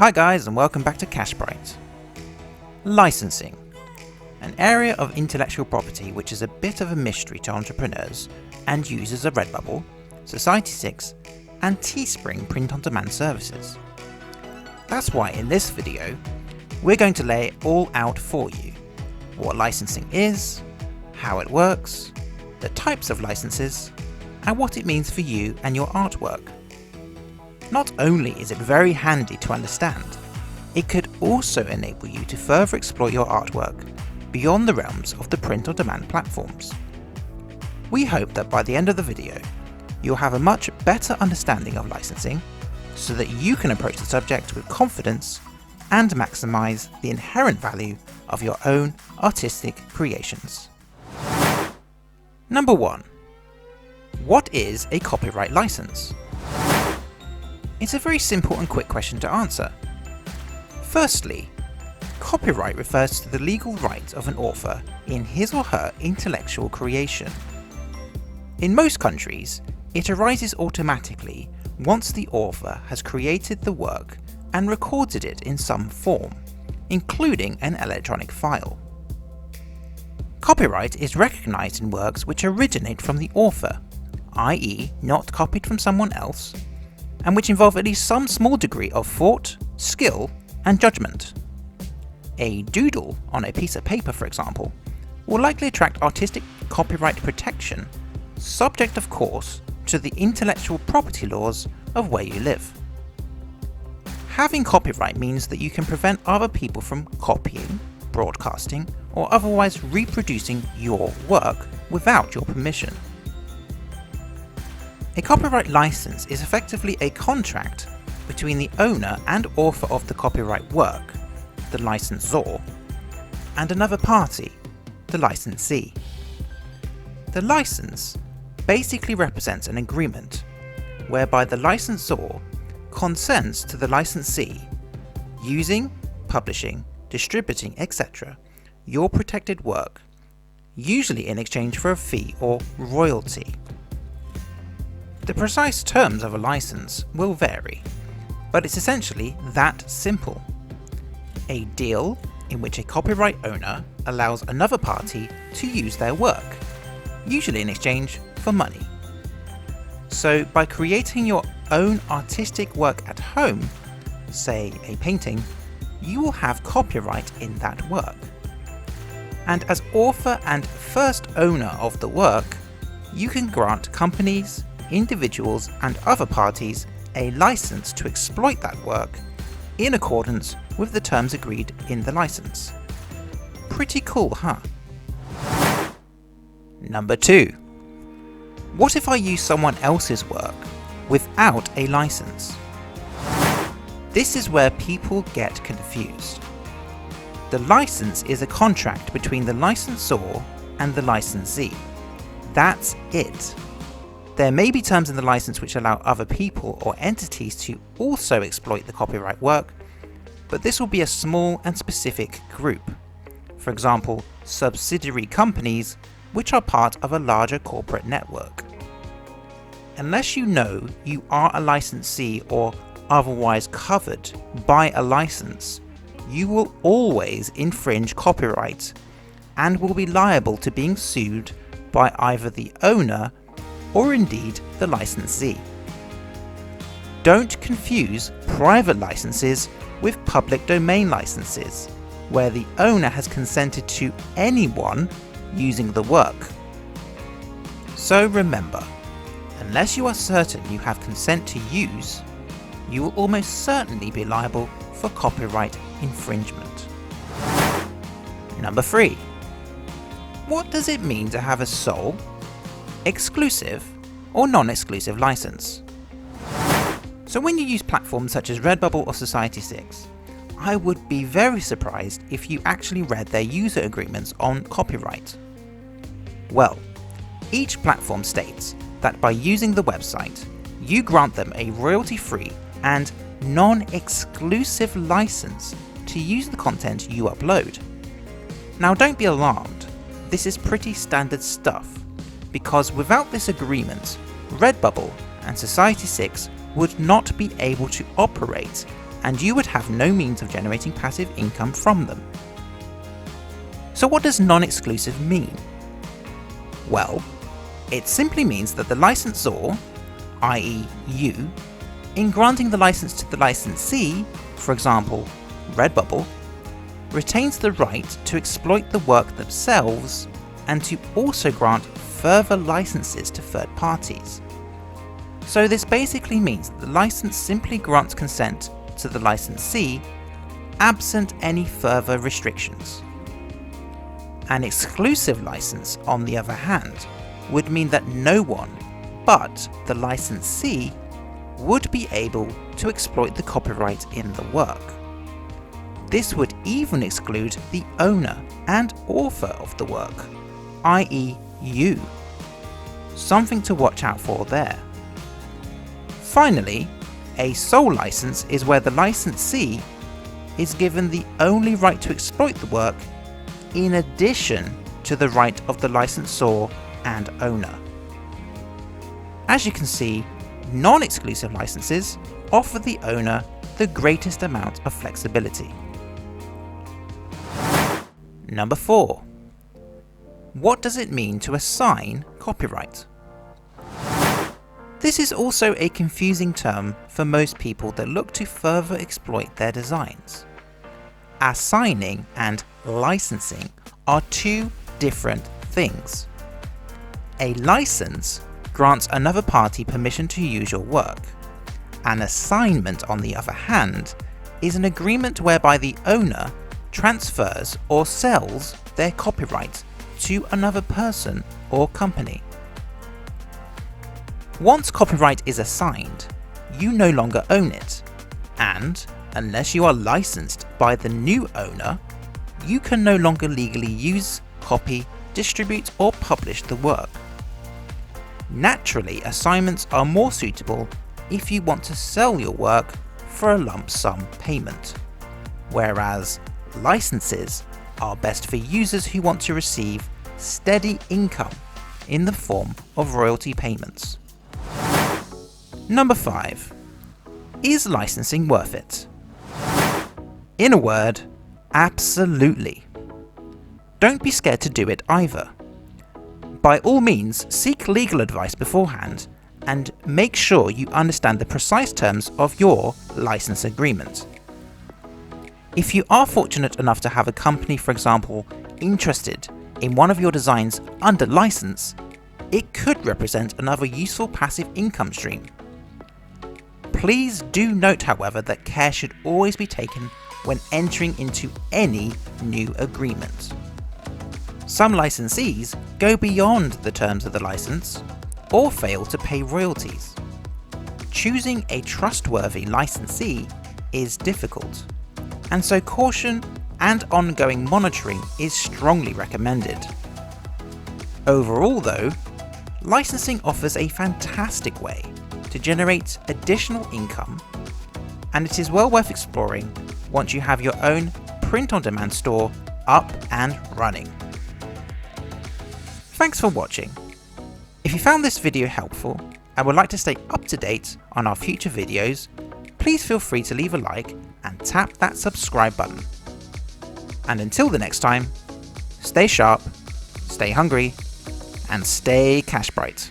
Hi guys, and welcome back to CashBright. Licensing, an area of intellectual property which is a bit of a mystery to entrepreneurs and users of Redbubble, Society6 and Teespring print-on-demand services. That's why in this video we're going to lay it all out for you. What licensing is, how it works, the types of licenses, and what it means for you and your artwork. Not only is it very handy to understand, it could also enable you to further explore your artwork beyond the realms of the print-on-demand platforms. We hope that by the end of the video, you'll have a much better understanding of licensing so that you can approach the subject with confidence and maximise the inherent value of your own artistic creations. Number 1. What is a copyright license? It's a very simple and quick question to answer. Firstly, copyright refers to the legal right of an author in his or her intellectual creation. In most countries, it arises automatically once the author has created the work and recorded it in some form, including an electronic file. Copyright is recognised in works which originate from the author, i.e. not copied from someone else, and which involve at least some small degree of thought, skill, and judgment. A doodle on a piece of paper, for example, will likely attract artistic copyright protection, subject of course to the intellectual property laws of where you live. Having copyright means that you can prevent other people from copying, broadcasting, or otherwise reproducing your work without your permission. A copyright license is effectively a contract between the owner and author of the copyright work, the licensor, and another party, the licensee. The license basically represents an agreement whereby the licensor consents to the licensee using, publishing, distributing, etc. your protected work, usually in exchange for a fee or royalty. The precise terms of a license will vary, but it's essentially that simple. A deal in which a copyright owner allows another party to use their work, usually in exchange for money. So by creating your own artistic work at home, say a painting, you will have copyright in that work. And as author and first owner of the work, you can grant companies, individuals and other parties a license to exploit that work in accordance with the terms agreed in the license. Pretty cool, huh? Number 2. What if I use someone else's work without a license? This is where people get confused. The license is a contract between the licensor and the licensee. That's it. There may be terms in the license which allow other people or entities to also exploit the copyright work, but this will be a small and specific group. For example, subsidiary companies which are part of a larger corporate network. Unless you know you are a licensee or otherwise covered by a license, you will always infringe copyright and will be liable to being sued by either the owner or indeed the licensee. Don't confuse private licenses with public domain licenses, where the owner has consented to anyone using the work. So remember, unless you are certain you have consent to use, you will almost certainly be liable for copyright infringement. Number 3. What does it mean to have a sole, exclusive or non-exclusive license? So when you use platforms such as Redbubble or Society6, I would be very surprised if you actually read their user agreements on copyright. Well, each platform states that by using the website, you grant them a royalty-free and non-exclusive license to use the content you upload. Now don't be alarmed, this is pretty standard stuff, because without this agreement, Redbubble and Society6 would not be able to operate and you would have no means of generating passive income from them. So what does non-exclusive mean? Well, it simply means that the licensor, i.e. you, in granting the license to the licensee, for example Redbubble, retains the right to exploit the work themselves and to also grant further licenses to third parties. So this basically means that the license simply grants consent to the licensee absent any further restrictions. An exclusive license, on the other hand, would mean that no one but the licensee would be able to exploit the copyright in the work. This would even exclude the owner and author of the work, i.e. you. Something to watch out for there. Finally, a sole license is where the licensee is given the only right to exploit the work in addition to the right of the licensor and owner. As you can see, non-exclusive licenses offer the owner the greatest amount of flexibility. Number 4. What does it mean to assign copyright? This is also a confusing term for most people that look to further exploit their designs. Assigning and licensing are two different things. A license grants another party permission to use your work. An assignment, on the other hand, is an agreement whereby the owner transfers or sells their copyright to another person or company. Once copyright is assigned, you no longer own it, and unless you are licensed by the new owner, you can no longer legally use, copy, distribute or publish the work. Naturally, assignments are more suitable if you want to sell your work for a lump sum payment, whereas licenses are best for users who want to receive steady income in the form of royalty payments. Number 5. Is licensing worth it? In a word, absolutely. Don't be scared to do it either. By all means, seek legal advice beforehand and make sure you understand the precise terms of your license agreement. If you are fortunate enough to have a company, for example, interested in one of your designs under license, it could represent another useful passive income stream. Please do note, however, that care should always be taken when entering into any new agreement. Some licensees go beyond the terms of the license or fail to pay royalties. Choosing a trustworthy licensee is difficult, and so caution and ongoing monitoring is strongly recommended. Overall though, licensing offers a fantastic way to generate additional income, and it is well worth exploring once you have your own print-on-demand store up and running. Thanks for watching. If you found this video helpful and would like to stay up to date on our future videos, please feel free to leave a like and tap that subscribe button. And until the next time, stay sharp, stay hungry, and stay cash bright.